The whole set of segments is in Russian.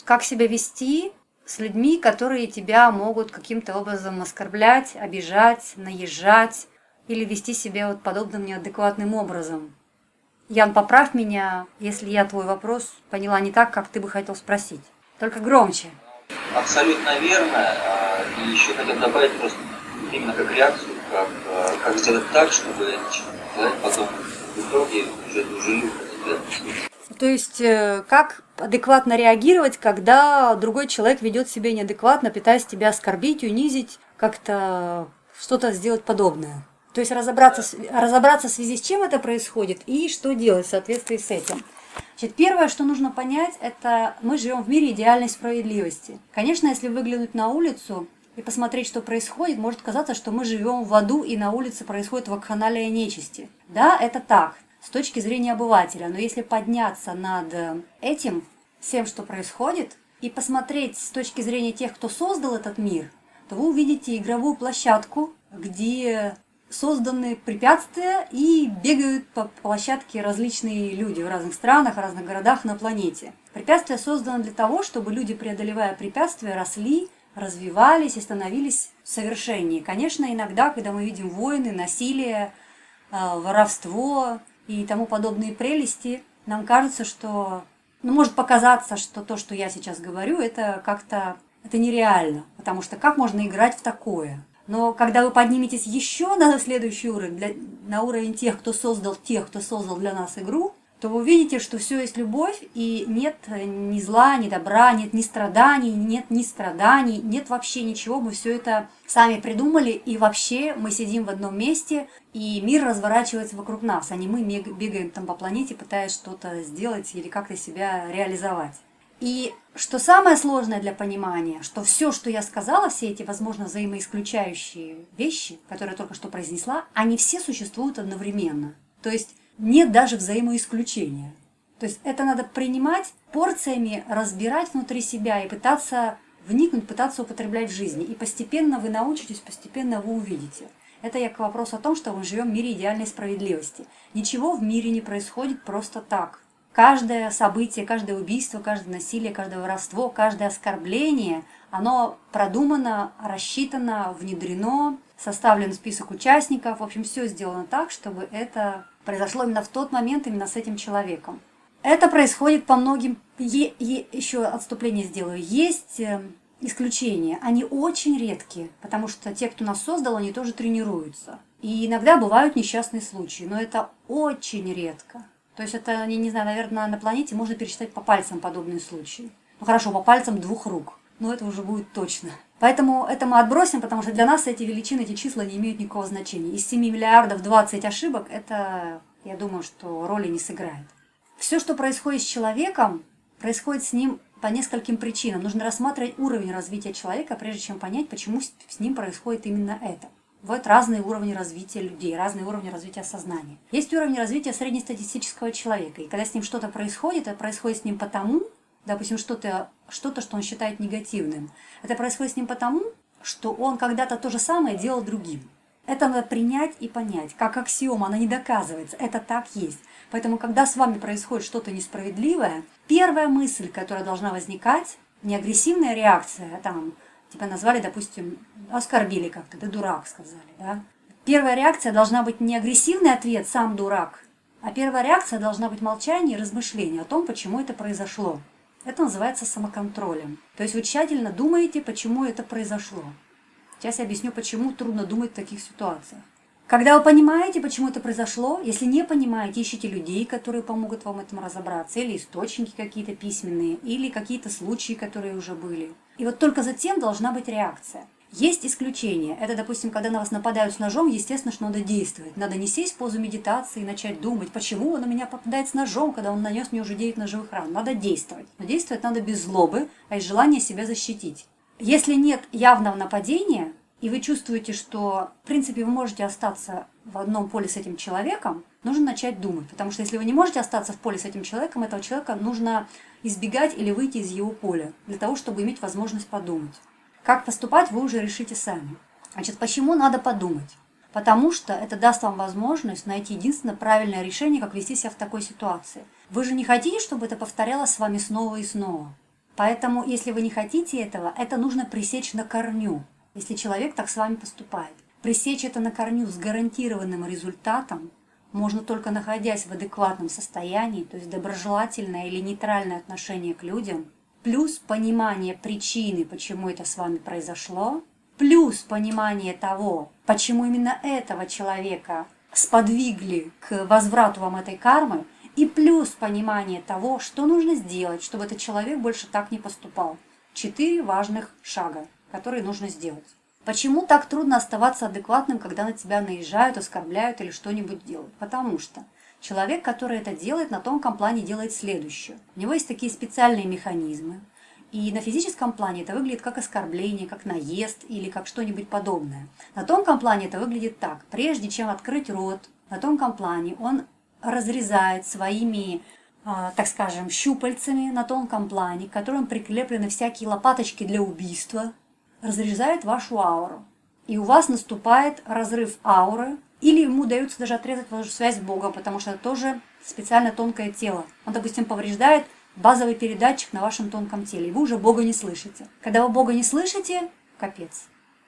как себя вести с людьми, которые тебя могут каким-то образом оскорблять, обижать, наезжать или вести себя вот подобным неадекватным образом. Ян, поправь меня, если я твой вопрос поняла не так, как ты бы хотел спросить. Только громче. Абсолютно верно. И еще хотел добавить просто именно как реакцию, как сделать так, чтобы человек потом в итоге уже дружелюбно себя. То есть, как адекватно реагировать, когда другой человек ведет себя неадекватно, пытаясь тебя оскорбить, унизить, как-то что-то сделать подобное. То есть разобраться в связи с чем это происходит и что делать в соответствии с этим. Значит, первое, что нужно понять, это мы живем в мире идеальной справедливости. Конечно, если выглянуть на улицу и посмотреть, что происходит, может казаться, что мы живем в аду и на улице происходит вакханалия нечисти. Да, это так, с точки зрения обывателя. Но если подняться над этим, всем, что происходит, и посмотреть с точки зрения тех, кто создал этот мир, то вы увидите игровую площадку, где созданы препятствия и бегают по площадке различные люди в разных странах, в разных городах на планете. Препятствия созданы для того, чтобы люди, преодолевая препятствия, росли, развивались и становились совершеннее. Конечно, иногда, когда мы видим войны, насилие, воровство и тому подобные прелести, нам кажется, что, может показаться, что то, что я сейчас говорю, это как-то нереально, потому что как можно играть в такое? Но когда вы подниметесь еще на следующий уровень, на уровень тех, кто создал для нас игру, то вы увидите, что все есть любовь, и нет ни зла, ни добра, нет ни страданий, нет вообще ничего. Мы все это сами придумали, и вообще мы сидим в одном месте, и мир разворачивается вокруг нас, а не мы бегаем там по планете, пытаясь что-то сделать или как-то себя реализовать. И что самое сложное для понимания, что все, что я сказала, все эти, возможно, взаимоисключающие вещи, которые я только что произнесла, они все существуют одновременно. То есть нет даже взаимоисключения. То есть это надо принимать порциями, разбирать внутри себя и пытаться вникнуть, пытаться употреблять в жизни. И постепенно вы научитесь, постепенно вы увидите. Это я к вопросу о том, что мы живем в мире идеальной справедливости. Ничего в мире не происходит просто так. Каждое событие, каждое убийство, каждое насилие, каждое воровство, каждое оскорбление, оно продумано, рассчитано, внедрено, составлен список участников. В общем, все сделано так, чтобы это произошло именно в тот момент, именно с этим человеком. Это происходит по многим... Еще отступление сделаю. Есть исключения. Они очень редкие, потому что те, кто нас создал, они тоже тренируются. И иногда бывают несчастные случаи, но это очень редко. То есть это, я не знаю, наверное, на планете можно пересчитать по пальцам подобные случаи. Ну хорошо, по пальцам 2 рук, но это уже будет точно. Поэтому это мы отбросим, потому что для нас эти величины, эти числа не имеют никакого значения. Из 7 миллиардов 20 ошибок, это, я думаю, что роли не сыграет. Все, что происходит с человеком, происходит с ним по нескольким причинам. Нужно рассматривать уровень развития человека, прежде чем понять, почему с ним происходит именно это. Бывают разные уровни развития людей, разные уровни развития сознания. Есть уровень развития среднестатистического человека. И когда с ним что-то происходит, это происходит с ним потому, допустим, что-то, что он считает негативным. Это происходит с ним потому, что он когда-то то же самое делал другим. Это надо принять и понять. Как аксиома, она не доказывается. Это так есть. Поэтому, когда с вами происходит что-то несправедливое, первая мысль, которая должна возникать, не агрессивная реакция, там, тебя назвали, допустим, оскорбили как-то, ты дурак, сказали, да? Первая реакция должна быть не агрессивный ответ, сам дурак, а первая реакция должна быть молчание и размышление о том, почему это произошло. Это называется самоконтролем. То есть вы тщательно думаете, почему это произошло. Сейчас я объясню, почему трудно думать в таких ситуациях. Когда вы понимаете, почему это произошло, если не понимаете, ищите людей, которые помогут вам в этом разобраться, или источники какие-то письменные, или какие-то случаи, которые уже были. И вот только затем должна быть реакция. Есть исключения. Это, допустим, когда на вас нападают с ножом, естественно, что надо действовать. Надо не сесть в позу медитации и начать думать, почему он на меня попадает с ножом, когда он нанес мне уже 9 ножевых ран. Надо действовать. Но действовать надо без злобы, а из желания себя защитить. Если нет явного нападения, и вы чувствуете, что, в принципе, вы можете остаться в одном поле с этим человеком, нужно начать думать. Потому что если вы не можете остаться в поле с этим человеком, этого человека нужно избегать или выйти из его поля, для того, чтобы иметь возможность подумать. Как поступать, вы уже решите сами. Значит, почему надо подумать? Потому что это даст вам возможность найти единственное правильное решение, как вести себя в такой ситуации. Вы же не хотите, чтобы это повторялось с вами снова и снова. Поэтому, если вы не хотите этого, это нужно пресечь на корню, если человек так с вами поступает. Пресечь это на корню с гарантированным результатом можно только находясь в адекватном состоянии, то есть доброжелательное или нейтральное отношение к людям, плюс понимание причины, почему это с вами произошло, плюс понимание того, почему именно этого человека сподвигли к возврату вам этой кармы, и плюс понимание того, что нужно сделать, чтобы этот человек больше так не поступал. 4 важных шага, которые нужно сделать. Почему так трудно оставаться адекватным, когда на тебя наезжают, оскорбляют или что-нибудь делают? Потому что человек, который это делает, на тонком плане делает следующее. У него есть такие специальные механизмы. И на физическом плане это выглядит как оскорбление, как наезд или как что-нибудь подобное. На тонком плане это выглядит так. Прежде чем открыть рот, на тонком плане он разрезает своими, так скажем, щупальцами на тонком плане, к которым прикреплены всякие лопаточки для убийства, разрезает вашу ауру. И у вас наступает разрыв ауры, или ему удается даже отрезать вашу связь с Богом, потому что это тоже специально тонкое тело. Он, допустим, повреждает базовый передатчик на вашем тонком теле, и вы уже Бога не слышите. Когда вы Бога не слышите, капец.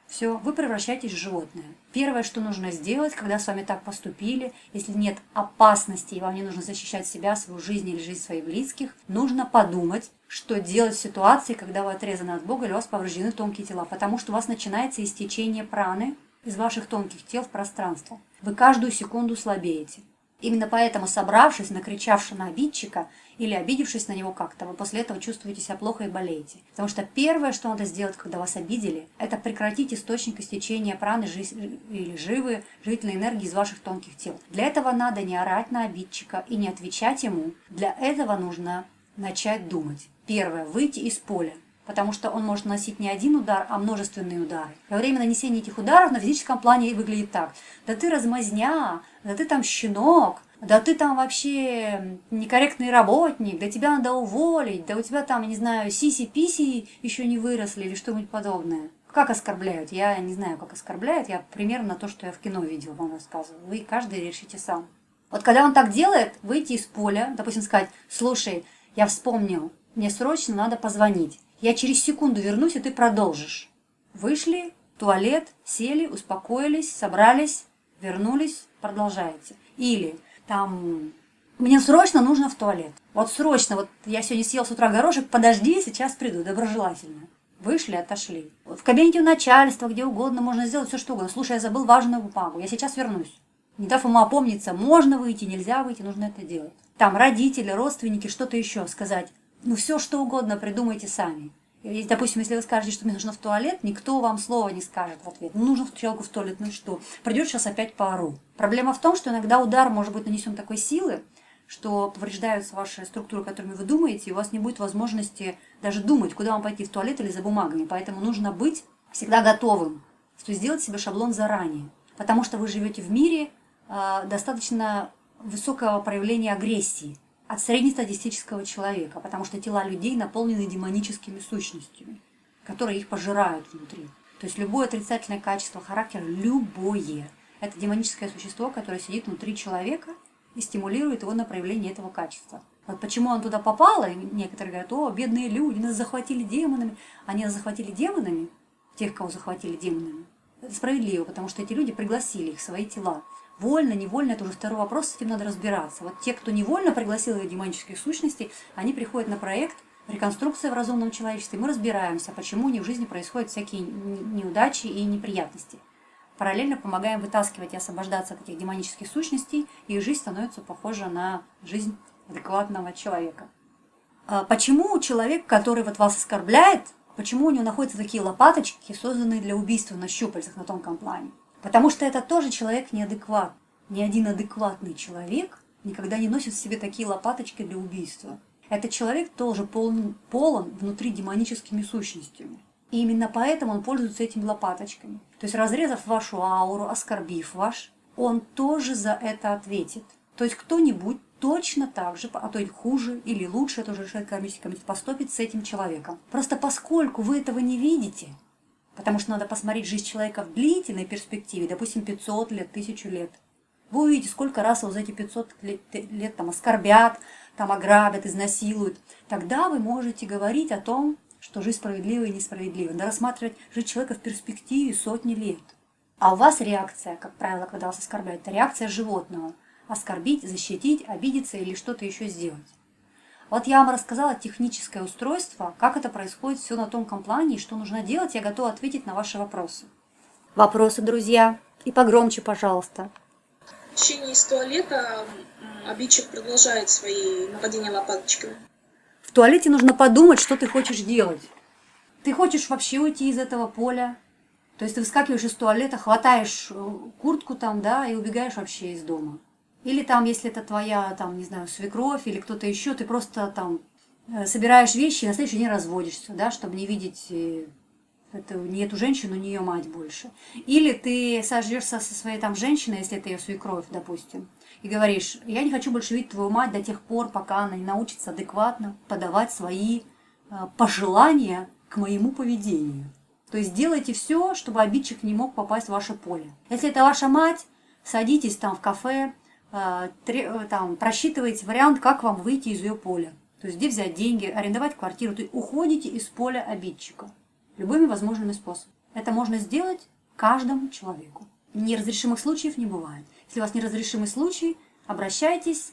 Все, вы превращаетесь в животное. Первое, что нужно сделать, когда с вами так поступили, если нет опасности и вам не нужно защищать себя, свою жизнь или жизнь своих близких, нужно подумать, что делать в ситуации, когда вы отрезаны от Бога или у вас повреждены тонкие тела, потому что у вас начинается истечение праны из ваших тонких тел в пространство. Вы каждую секунду слабеете. Именно поэтому, собравшись, накричавши на обидчика или обидевшись на него как-то, вы после этого чувствуете себя плохо и болеете. Потому что первое, что надо сделать, когда вас обидели, это прекратить источник истечения праны или живы, живительной энергии из ваших тонких тел. Для этого надо не орать на обидчика и не отвечать ему. Для этого нужно начать думать. Первое – выйти из поля. Потому что он может наносить не один удар, а множественные удары. Во время нанесения этих ударов на физическом плане выглядит так. Да ты размазня, да ты там щенок, да ты там вообще некорректный работник, да тебя надо уволить, да у тебя там, не знаю, сиси-писи еще не выросли или что-нибудь подобное. Как оскорбляют? Я не знаю, как оскорбляют. Я примерно то, что я в кино видела, вам рассказываю. Вы каждый решите сам. Вот когда он так делает, выйти из поля, допустим, сказать: слушай, я вспомнил, мне срочно надо позвонить. Я через секунду вернусь, и ты продолжишь. Вышли, в туалет, сели, успокоились, собрались, вернулись, продолжаете. Или там: мне срочно нужно в туалет. Вот срочно, вот я сегодня съел с утра горошек, подожди, сейчас приду, доброжелательно. Вышли, отошли. В кабинете у начальства, где угодно, можно сделать все, что угодно. Слушай, я забыл важную бумагу, я сейчас вернусь. Не дав ему опомниться, можно выйти, нельзя выйти, нужно это делать. Там родители, родственники, что-то еще сказать. Ну, все, что угодно придумайте сами. И, допустим, если вы скажете, что мне нужно в туалет, никто вам слова не скажет в ответ. Ну, нужно человеку в туалет, ну что? Придет, сейчас опять поору. Проблема в том, что иногда удар может быть нанесен такой силы, что повреждаются ваши структуры, которыми вы думаете, и у вас не будет возможности даже думать, куда вам пойти, в туалет или за бумагами. Поэтому нужно быть всегда готовым, то есть сделать себе шаблон заранее. Потому что вы живете в мире достаточно высокого проявления агрессии от среднестатистического человека, потому что тела людей наполнены демоническими сущностями, которые их пожирают внутри. То есть любое отрицательное качество характера, любое, это демоническое существо, которое сидит внутри человека и стимулирует его на проявление этого качества. Вот почему он туда попал, и некоторые говорят: о, бедные люди, нас захватили демонами. Они нас захватили демонами, тех, кого захватили демонами. Это справедливо, потому что эти люди пригласили их в свои тела. Вольно, невольно, это уже второй вопрос, с этим надо разбираться. Вот те, кто невольно пригласил их демонических сущностей, они приходят на проект «Реконструкция в разумном человечестве». Мы разбираемся, почему у них в жизни происходят всякие неудачи и неприятности. Параллельно помогаем вытаскивать и освобождаться от этих демонических сущностей, и их жизнь становится похожа на жизнь адекватного человека. Почему человек, который вот вас оскорбляет, почему у него находятся такие лопаточки, созданные для убийства на щупальцах на тонком плане? Потому что это тоже человек неадекватный. Ни один адекватный человек никогда не носит в себе такие лопаточки для убийства. Этот человек тоже полон внутри демоническими сущностями. И именно поэтому он пользуется этими лопаточками. То есть, разрезав вашу ауру, оскорбив ваш, он тоже за это ответит. То есть кто-нибудь точно так же, а то и хуже или лучше, это уже решает кармический комитет, поступит с этим человеком. Просто поскольку вы этого не видите, потому что надо посмотреть жизнь человека в длительной перспективе, допустим, 500 лет, 1000 лет. Вы увидите, сколько раз его за эти 500 лет там оскорбят, там ограбят, изнасилуют, тогда вы можете говорить о том, что жизнь справедлива и несправедлива. Надо рассматривать жизнь человека в перспективе сотни лет. А у вас реакция, как правило, когда вас оскорбляют, это реакция животного. Оскорбить, защитить, обидеться или что-то еще сделать. Вот я вам рассказала техническое устройство, как это происходит все на тонком плане и что нужно делать. Я готова ответить на ваши вопросы. Вопросы, друзья? И погромче, пожалуйста. В течение из туалета обидчик продолжает свои нападения лопаточками. В туалете нужно подумать, что ты хочешь делать. Ты хочешь вообще уйти из этого поля? То есть ты выскакиваешь из туалета, хватаешь куртку там, да, и убегаешь вообще из дома. Или там, если это твоя, там, не знаю, свекровь или кто-то еще, ты просто там собираешь вещи и на следующий день разводишься, да, чтобы не видеть не эту женщину, не ее мать больше. Или ты сожжешься со своей там женщиной, если это ее свекровь, допустим, и говоришь: я не хочу больше видеть твою мать до тех пор, пока она не научится адекватно подавать свои пожелания к моему поведению. То есть делайте все, чтобы обидчик не мог попасть в ваше поле. Если это ваша мать, садитесь там в кафе, там, просчитываете вариант, как вам выйти из ее поля. То есть где взять деньги, арендовать квартиру. То есть уходите из поля обидчика любыми возможными способами. Это можно сделать каждому человеку. Неразрешимых случаев не бывает. Если у вас неразрешимый случай, обращайтесь,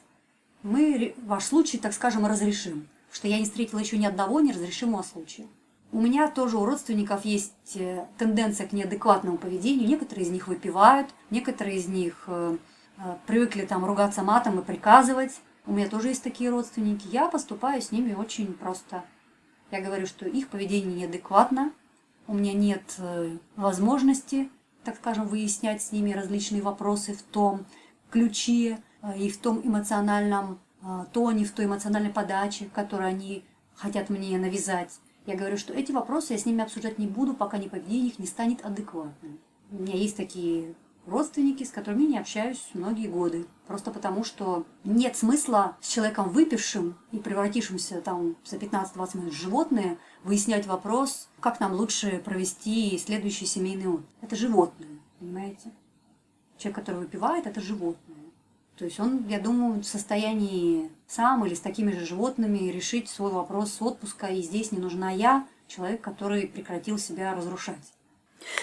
мы ваш случай, так скажем, разрешим. Потому что я не встретила еще ни одного неразрешимого случая. У меня тоже у родственников есть тенденция к неадекватному поведению. Некоторые из них выпивают, некоторые из них привыкли там ругаться матом и приказывать. У меня тоже есть такие родственники. Я поступаю с ними очень просто. Я говорю, что их поведение неадекватно. У меня нет возможности, так скажем, выяснять с ними различные вопросы в том ключе и в том эмоциональном тоне, в той эмоциональной подаче, которую они хотят мне навязать. Я говорю, что эти вопросы я с ними обсуждать не буду, пока поведение их не станет адекватным. У меня есть такие родственники, с которыми я не общаюсь многие годы. Просто потому, что нет смысла с человеком выпившим и превратившимся там за 15-20 минут в животное выяснять вопрос, как нам лучше провести следующий семейный отдых. Это животное, понимаете? Человек, который выпивает, это животное. То есть он, я думаю, в состоянии сам или с такими же животными решить свой вопрос с отпуска. И здесь не нужна я, человек, который прекратил себя разрушать.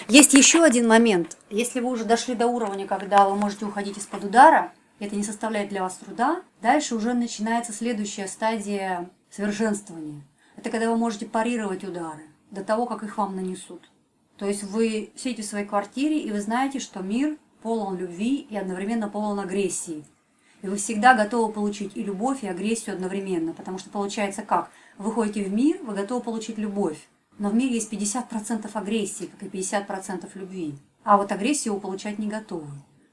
Есть еще один момент. Если вы уже дошли до уровня, когда вы можете уходить из-под удара, это не составляет для вас труда, дальше уже начинается следующая стадия совершенствования. Это когда вы можете парировать удары до того, как их вам нанесут. То есть вы сидите в своей квартире, и вы знаете, что мир полон любви и одновременно полон агрессии. И вы всегда готовы получить и любовь, и агрессию одновременно. Потому что получается как? Вы ходите в мир, вы готовы получить любовь. Но в мире есть 50% агрессии, как и 50% любви. А вот агрессию вы получать не готовы.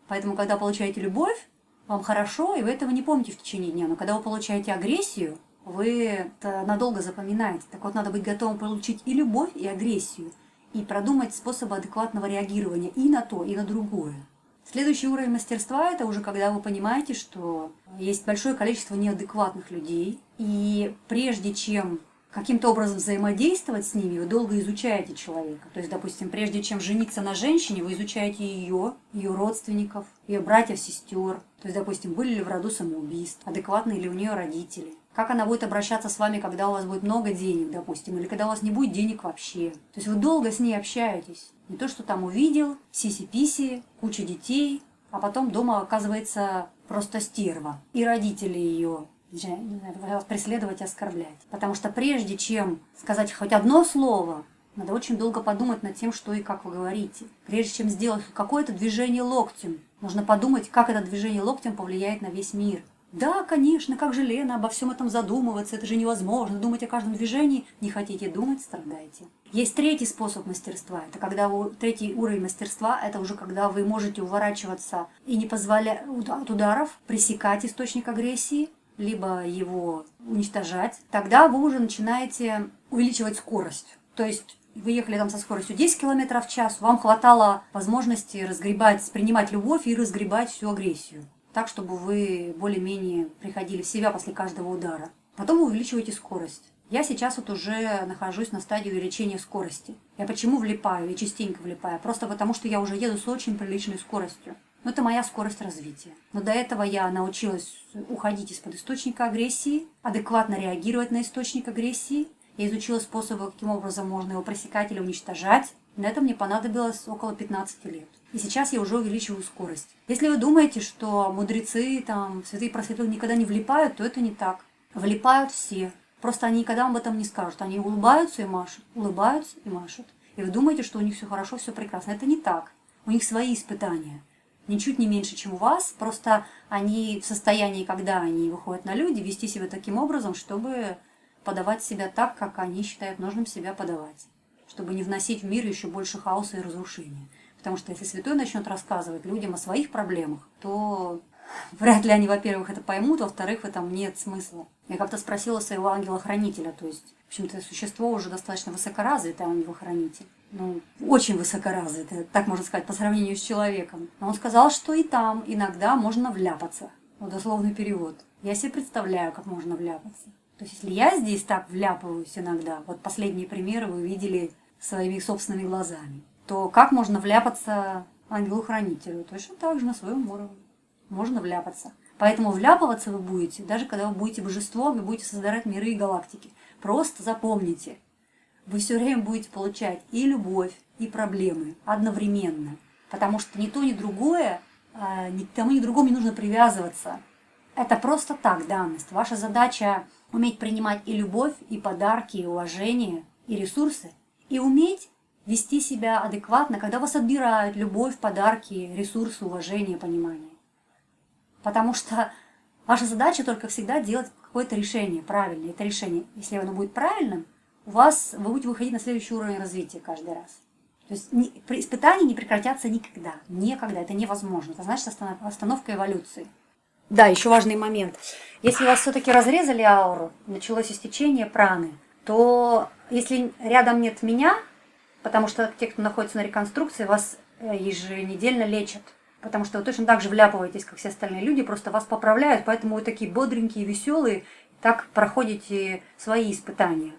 Поэтому, когда получаете любовь, вам хорошо, и вы этого не помните в течение дня. Но когда вы получаете агрессию, вы это надолго запоминаете. Так вот, надо быть готовым получить и любовь, и агрессию. И продумать способы адекватного реагирования и на то, и на другое. Следующий уровень мастерства – это уже когда вы понимаете, что есть большое количество неадекватных людей. И прежде чем каким-то образом взаимодействовать с ними, вы долго изучаете человека. То есть, допустим, прежде чем жениться на женщине, вы изучаете ее родственников, ее братьев, сестер. То есть, допустим, были ли в роду самоубийств, адекватные ли у нее родители. Как она будет обращаться с вами, когда у вас будет много денег, допустим, или когда у вас не будет денег вообще. То есть вы долго с ней общаетесь. Не то, что там увидел, сиси-писи, куча детей, а потом дома оказывается просто стерва. И родители ее преследовать и оскорблять. Потому что прежде чем сказать хоть одно слово, надо очень долго подумать над тем, что и как вы говорите. Прежде чем сделать какое-то движение локтем, нужно подумать, как это движение локтем повлияет на весь мир. Да, конечно, как же, Лена, обо всем этом задумываться, это же невозможно, думать о каждом движении. Не хотите думать, страдаете. Есть третий способ мастерства, это когда третий уровень мастерства, это уже когда вы можете уворачиваться и не позволять от ударов, пресекать источник агрессии, либо его уничтожать. Тогда вы уже начинаете увеличивать скорость. То есть вы ехали там со скоростью 10 км в час, вам хватало возможности принимать любовь и разгребать всю агрессию. Так, чтобы вы более-менее приходили в себя после каждого удара. Потом вы увеличиваете скорость. Я сейчас вот уже нахожусь на стадии увеличения скорости. Я почему влипаю и частенько влипаю? Просто потому, что я уже еду с очень приличной скоростью. Но это моя скорость развития. Но до этого я научилась уходить из-под источника агрессии, адекватно реагировать на источник агрессии. Я изучила способы, каким образом можно его пресекать или уничтожать. На это мне понадобилось около 15 лет. И сейчас я уже увеличиваю скорость. Если вы думаете, что мудрецы, там, святые просветлые никогда не влипают, то это не так. Влипают все. Просто они никогда вам об этом не скажут. Они улыбаются и машут, улыбаются и машут. И вы думаете, что у них все хорошо, все прекрасно. Это не так. У них свои испытания. Ничуть не меньше, чем у вас. Просто они в состоянии, когда они выходят на люди, вести себя таким образом, чтобы подавать себя так, как они считают нужным себя подавать. Чтобы не вносить в мир еще больше хаоса и разрушения. Потому что если святой начнет рассказывать людям о своих проблемах, то вряд ли они, во-первых, это поймут, во-вторых, в этом нет смысла. Я как-то спросила своего ангела-хранителя, то есть, в общем-то, существо уже достаточно высокоразвитое, ангел-хранитель. Ну, очень высокоразвитое, так можно сказать, по сравнению с человеком. Но он сказал, что и там иногда можно вляпаться. Вот дословный перевод. Я себе представляю, как можно вляпаться. То есть, если я здесь так вляпываюсь иногда, вот последние примеры вы видели своими собственными глазами, то как можно вляпаться ангелу-хранителю? Точно так же на своем уровне. Можно вляпаться. Поэтому вляпываться вы будете, даже когда вы будете божеством и будете создавать миры и галактики. Просто запомните, вы все время будете получать и любовь, и проблемы одновременно. Потому что ни то, ни другое, ни к тому, ни к другому не нужно привязываться. Это просто так, данность. Ваша задача уметь принимать и любовь, и подарки, и уважение, и ресурсы, и уметь вести себя адекватно, когда вас отбирают любовь, подарки, ресурсы, уважение, понимание. Потому что ваша задача только всегда делать какое-то решение, правильное. Это решение, если оно будет правильным, вы будете выходить на следующий уровень развития каждый раз. То есть испытания не прекратятся никогда. Никогда. Это невозможно. Это значит остановка эволюции. Да, еще важный момент. Если вас все-таки разрезали ауру, началось истечение праны, то если рядом нет меня, потому что те, кто находится на реконструкции, вас еженедельно лечат. Потому что вы точно так же вляпываетесь, как все остальные люди, просто вас поправляют, поэтому вы такие бодренькие, веселые, так проходите свои испытания.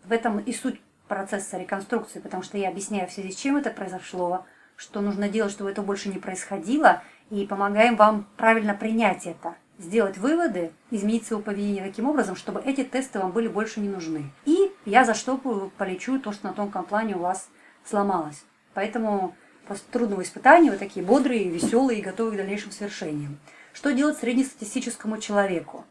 В этом и суть процесса реконструкции, потому что я объясняю, в связи с чем это произошло, что нужно делать, чтобы это больше не происходило, и помогаем вам правильно принять это, сделать выводы, изменить свое поведение таким образом, чтобы эти тесты вам были больше не нужны. И я заштопаю, полечу то, что на тонком плане у вас сломалось. Поэтому после трудного испытания вы такие бодрые, веселые и готовы к дальнейшим свершениям. Что делать среднестатистическому человеку?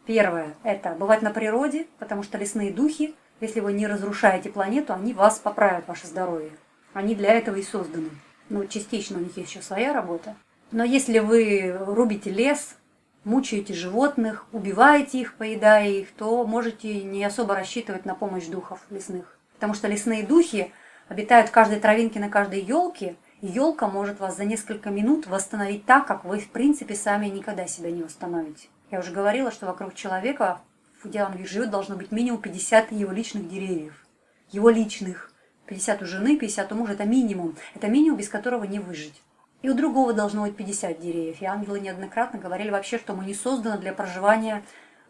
Первое – это бывать на природе, потому что лесные духи, если вы не разрушаете планету, они вас поправят, ваше здоровье. Они для этого и созданы. Ну, частично у них есть еще своя работа. Но если вы рубите лес, мучаете животных, убиваете их, поедая их, то можете не особо рассчитывать на помощь духов лесных. Потому что лесные духи обитают в каждой травинке на каждой елке, и елка может вас за несколько минут восстановить так, как вы, в принципе, сами никогда себя не восстановите. Я уже говорила, что вокруг человека, где он живет, должно быть минимум 50 его личных деревьев. Его личных. 50 у жены, 50 у мужа – это минимум. Это минимум, без которого не выжить. И у другого должно быть 50 деревьев. И ангелы неоднократно говорили вообще, что мы не созданы для проживания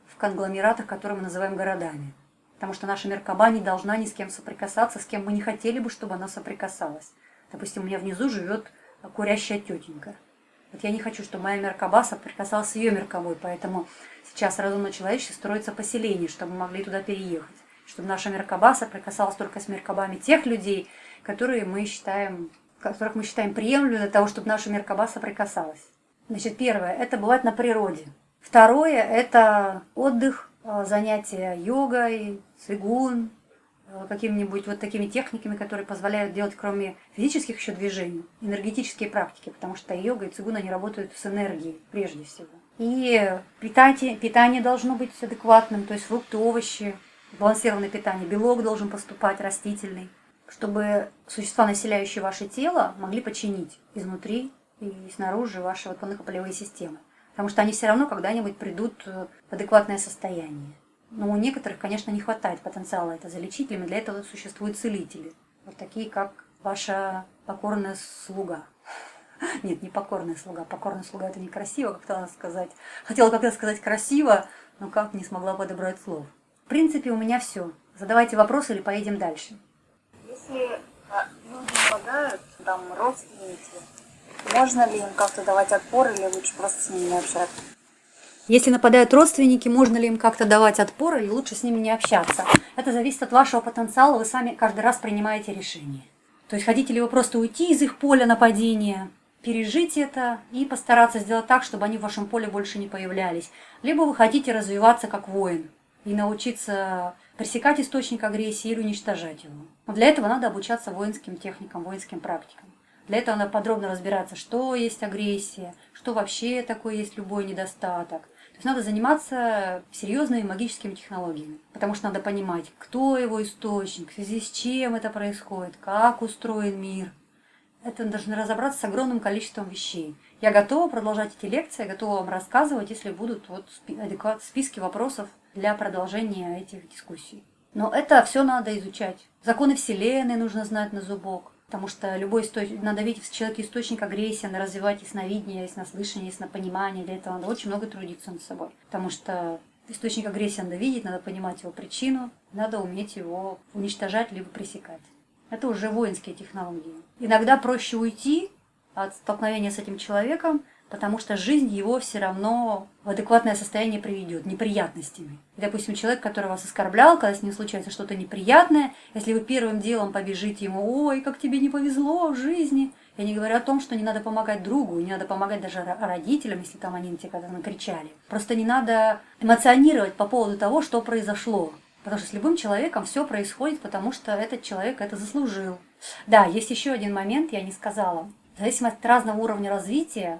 в конгломератах, которые мы называем городами. Потому что наша Меркаба не должна ни с кем соприкасаться, с кем мы не хотели бы, чтобы она соприкасалась. Допустим, у меня внизу живет курящая тетенька. Вот я не хочу, чтобы моя Меркаба соприкасалась с ее Меркабой, поэтому сейчас в разумном человечестве строится поселение, чтобы мы могли туда переехать. Чтобы наша Меркаба соприкасалась только с Меркабами тех людей, которых мы считаем приемлемым для того, чтобы наша Меркаба соприкасалась. Значит, первое – это бывать на природе. Второе – это отдых, занятия йогой, цигун, какими-нибудь вот такими техниками, которые позволяют делать, кроме физических еще движений, энергетические практики, потому что йога и цигун, они работают с энергией прежде всего. И питание должно быть адекватным, то есть фрукты, овощи, сбалансированное питание, белок должен поступать растительный, чтобы существа, населяющие ваше тело, могли починить изнутри и снаружи ваши половые системы. Потому что они все равно когда-нибудь придут в адекватное состояние. Но у некоторых, конечно, не хватает потенциала это залечить, и для этого существуют целители. Вот такие, как ваша покорная слуга. Нет, не покорная слуга. Покорная слуга – это некрасиво, как-то надо сказать. Хотела как-то сказать красиво, но как не смогла подобрать слов. В принципе, у меня все. Задавайте вопросы или поедем дальше. Если люди помогают, там родственники, Можно ли им как-то давать отпор или лучше просто с ними не общаться? Если нападают родственники, можно ли им как-то давать отпор или лучше с ними не общаться? Это зависит от вашего потенциала, вы сами каждый раз принимаете решение. То есть хотите ли вы просто уйти из их поля нападения, пережить это и постараться сделать так, чтобы они в вашем поле больше не появлялись. Либо вы хотите развиваться как воин и научиться пресекать источник агрессии или уничтожать его. Но для этого надо обучаться воинским техникам, воинским практикам. Для этого надо подробно разбираться, что есть агрессия, что вообще такое есть любой недостаток. То есть надо заниматься серьезными магическими технологиями, потому что надо понимать, кто его источник, в связи с чем это происходит, как устроен мир. Это должны разобраться с огромным количеством вещей. Я готова продолжать эти лекции, я готова вам рассказывать, если будут списки вопросов для продолжения этих дискуссий. Но это все надо изучать. Законы Вселенной нужно знать на зубок. Потому что надо видеть в человеке источник агрессии, надо развивать ясновидение, яснослышание, яснопонимание. Для этого надо очень много трудиться над собой. Потому что источник агрессии надо видеть, надо понимать его причину, надо уметь его уничтожать либо пресекать. Это уже воинские технологии. Иногда проще уйти от столкновения с этим человеком, потому что жизнь его все равно в адекватное состояние приведет неприятностями. И, допустим, человек, который вас оскорблял, когда с ним случается что-то неприятное, если вы первым делом побежите ему: «Ой, как тебе не повезло в жизни», я не говорю о том, что не надо помогать другу, не надо помогать даже родителям, если там они на тебя когда-то накричали. Просто не надо эмоционировать по поводу того, что произошло. Потому что с любым человеком все происходит, потому что этот человек это заслужил. Да, есть еще один момент, я не сказала. В зависимости от разного уровня развития,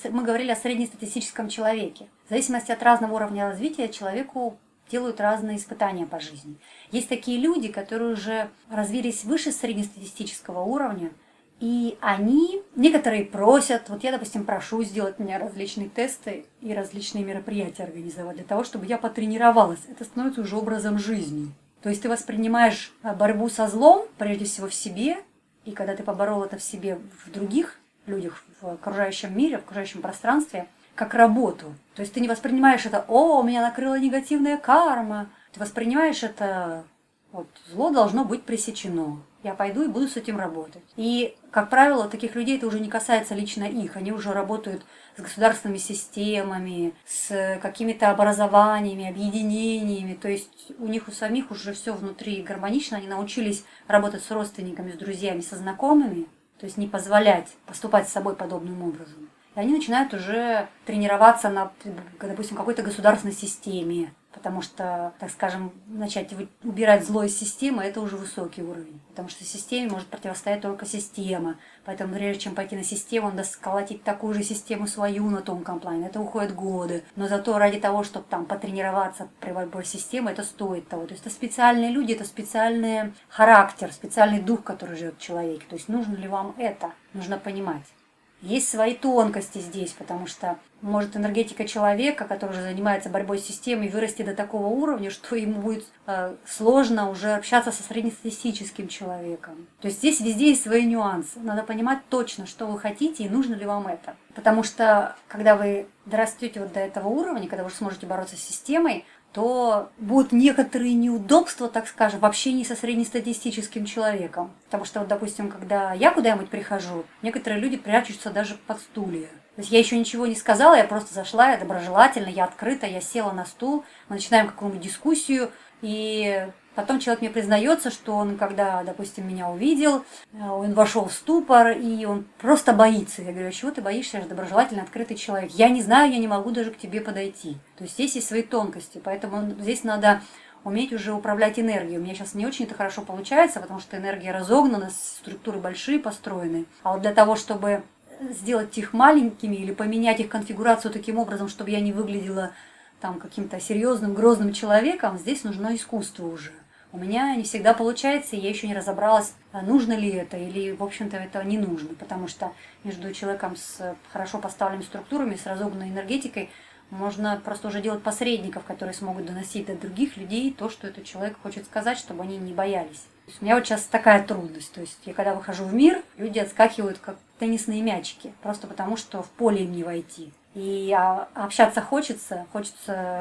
мы говорили о среднестатистическом человеке. В зависимости от разного уровня развития человеку делают разные испытания по жизни. Есть такие люди, которые уже развились выше среднестатистического уровня, и некоторые просят, вот я, допустим, прошу сделать мне различные тесты и различные мероприятия организовать для того, чтобы я потренировалась. Это становится уже образом жизни. То есть ты воспринимаешь борьбу со злом, прежде всего в себе, и когда ты поборол это в себе, в других людях, в окружающем мире, в окружающем пространстве, как работу. То есть ты не воспринимаешь это: «О, меня накрыла негативная карма». Ты воспринимаешь это: вот, зло должно быть пресечено. Я пойду и буду с этим работать. И, как правило, таких людей это уже не касается лично их. Они уже работают с государственными системами, с какими-то образованиями, объединениями. То есть у них у самих уже все внутри гармонично. Они научились работать с родственниками, с друзьями, со знакомыми. То есть не позволять поступать с собой подобным образом. И они начинают уже тренироваться на, допустим, какой-то государственной системе. Потому что, так скажем, начать убирать зло из системы – это уже высокий уровень. Потому что системе может противостоять только система. Поэтому прежде чем пойти на систему, надо сколотить такую же систему свою на тонком плане. Это уходят годы. Но зато ради того, чтобы там потренироваться при борьбе с системой, это стоит того. То есть это специальные люди, это специальный характер, специальный дух, который живет в человеке. То есть нужно ли вам это? Нужно понимать. Есть свои тонкости здесь, потому что может энергетика человека, который уже занимается борьбой с системой, вырасти до такого уровня, что ему будет сложно уже общаться со среднестатистическим человеком. То есть здесь везде есть свои нюансы. Надо понимать точно, что вы хотите и нужно ли вам это. Потому что когда вы дорастете вот до этого уровня, когда вы сможете бороться с системой, то будут некоторые неудобства, так скажем, в общении со среднестатистическим человеком. Потому что, вот, допустим, когда я куда-нибудь прихожу, некоторые люди прячутся даже под стулья. То есть я еще ничего не сказала, я просто зашла, я доброжелательна, я открыта, я села на стул, мы начинаем какую-нибудь дискуссию, и потом человек мне признается, что он, когда, допустим, меня увидел, он вошел в ступор, и он просто боится. Я говорю: а чего ты боишься? Я же доброжелательный, открытый человек. Я не знаю, я не могу даже к тебе подойти. То есть здесь есть свои тонкости, поэтому здесь надо уметь уже управлять энергией. У меня сейчас не очень это хорошо получается, потому что энергия разогнана, структуры большие построены. А вот для того, чтобы сделать их маленькими или поменять их конфигурацию таким образом, чтобы я не выглядела там каким-то серьезным, грозным человеком, здесь нужно искусство уже. У меня не всегда получается, и я еще не разобралась, нужно ли это или, в общем-то, это не нужно, потому что между человеком с хорошо поставленными структурами, с разогнанной энергетикой, можно просто уже делать посредников, которые смогут доносить до других людей то, что этот человек хочет сказать, чтобы они не боялись. То есть у меня вот сейчас такая трудность. То есть я когда выхожу в мир, люди отскакивают как теннисные мячики, просто потому что в поле им не войти. И общаться хочется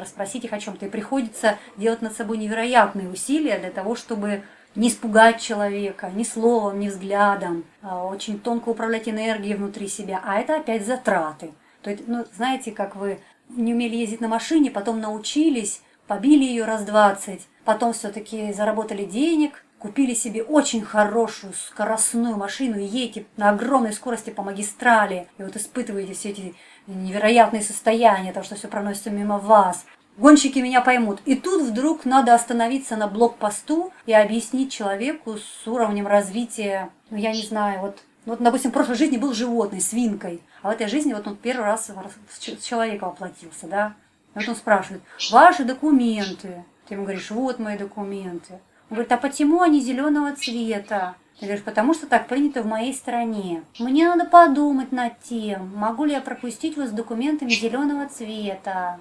расспросить их о чем-то. И приходится делать над собой невероятные усилия для того, чтобы не испугать человека ни словом, ни взглядом, очень тонко управлять энергией внутри себя, а это опять затраты. То есть, ну, знаете, как вы не умели ездить на машине, потом научились, побили ее раз 20, потом все-таки заработали денег, купили себе очень хорошую скоростную машину и едете на огромной скорости по магистрали, и вот испытываете все эти невероятные состояния, того, что все проносится мимо вас. Гонщики меня поймут. И тут вдруг надо остановиться на блокпосту и объяснить человеку с уровнем развития, ну я не знаю, вот, допустим, в прошлой жизни был животной, свинкой, а в этой жизни вот он первый раз в человека воплотился, да. И вот он спрашивает: ваши документы. Ты ему говоришь: вот мои документы. Он говорит: а почему они зеленого цвета? Ты говоришь: потому что так принято в моей стране. Мне надо подумать над тем, могу ли я пропустить вас с документами зеленого цвета.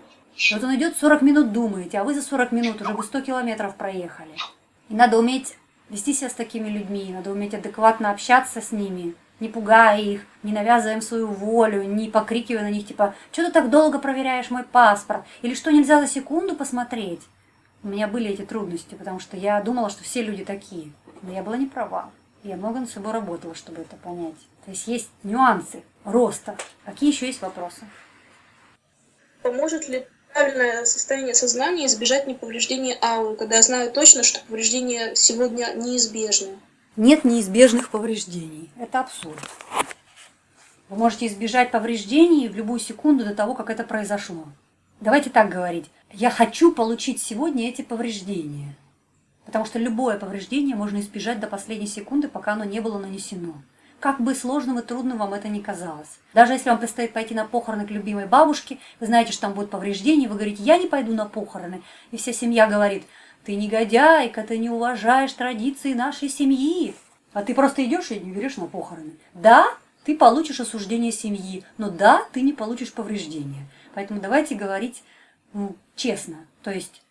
Вот он идет, 40 минут думаете, а вы за 40 минут уже бы 100 километров проехали. И надо уметь вести себя с такими людьми, надо уметь адекватно общаться с ними, не пугая их, не навязывая им свою волю, не покрикивая на них, типа: что ты так долго проверяешь мой паспорт? Или что, нельзя за секунду посмотреть? У меня были эти трудности, потому что я думала, что все люди такие. Но я была не права. Я много над собой работала, чтобы это понять. То есть нюансы роста. Какие еще есть вопросы? Поможет ли правильное состояние сознания избежать неповреждения ауры, когда я знаю точно, что повреждения сегодня неизбежны? Нет неизбежных повреждений. Это абсурд. Вы можете избежать повреждений в любую секунду до того, как это произошло. Давайте так говорить. Я хочу получить сегодня эти повреждения. Потому что любое повреждение можно избежать до последней секунды, пока оно не было нанесено. Как бы сложным и трудным вам это ни казалось. Даже если вам предстоит пойти на похороны к любимой бабушке, вы знаете, что там будет повреждение, вы говорите: я не пойду на похороны. И вся семья говорит: ты негодяйка, ты не уважаешь традиции нашей семьи. А ты просто идешь и не берешь на похороны. Да, ты получишь осуждение семьи, но да, ты не получишь повреждения. Поэтому давайте говорить честно. То есть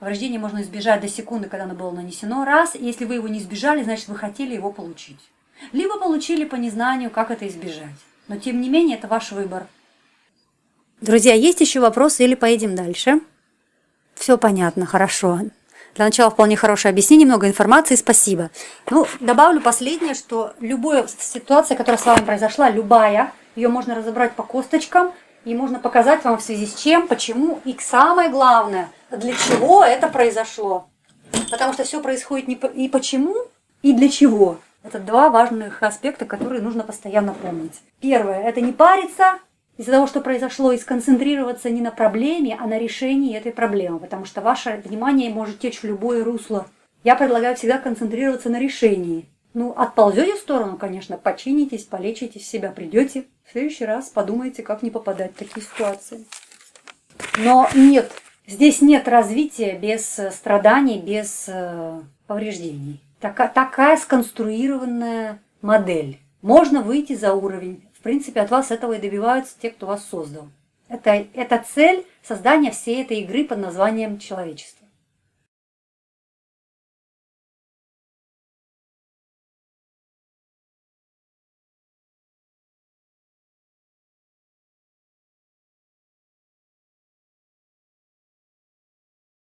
повреждение можно избежать до секунды, когда оно было нанесено. Раз, и если вы его не избежали, значит, вы хотели его получить. Либо получили по незнанию, как это избежать. Но, тем не менее, это ваш выбор. Друзья, есть еще вопросы или поедем дальше? Все понятно, хорошо. Для начала вполне хорошее объяснение, много информации, спасибо. Ну, добавлю последнее, что любая ситуация, которая с вами произошла, любая, ее можно разобрать по косточкам, и можно показать вам в связи с чем, почему, и самое главное, для чего это произошло. Потому что все происходит и почему, и для чего. Это два важных аспекта, которые нужно постоянно помнить. Первое – это не париться из-за того, что произошло, и сконцентрироваться не на проблеме, а на решении этой проблемы, потому что ваше внимание может течь в любое русло. Я предлагаю всегда концентрироваться на решении. Ну, отползете в сторону, конечно, починитесь, полечитесь, в себя придете. В следующий раз подумайте, как не попадать в такие ситуации. Но нет, здесь нет развития без страданий, без повреждений. Такая сконструированная модель. Можно выйти за уровень. В принципе, от вас этого и добиваются те, кто вас создал. Это цель создания всей этой игры под названием человечество.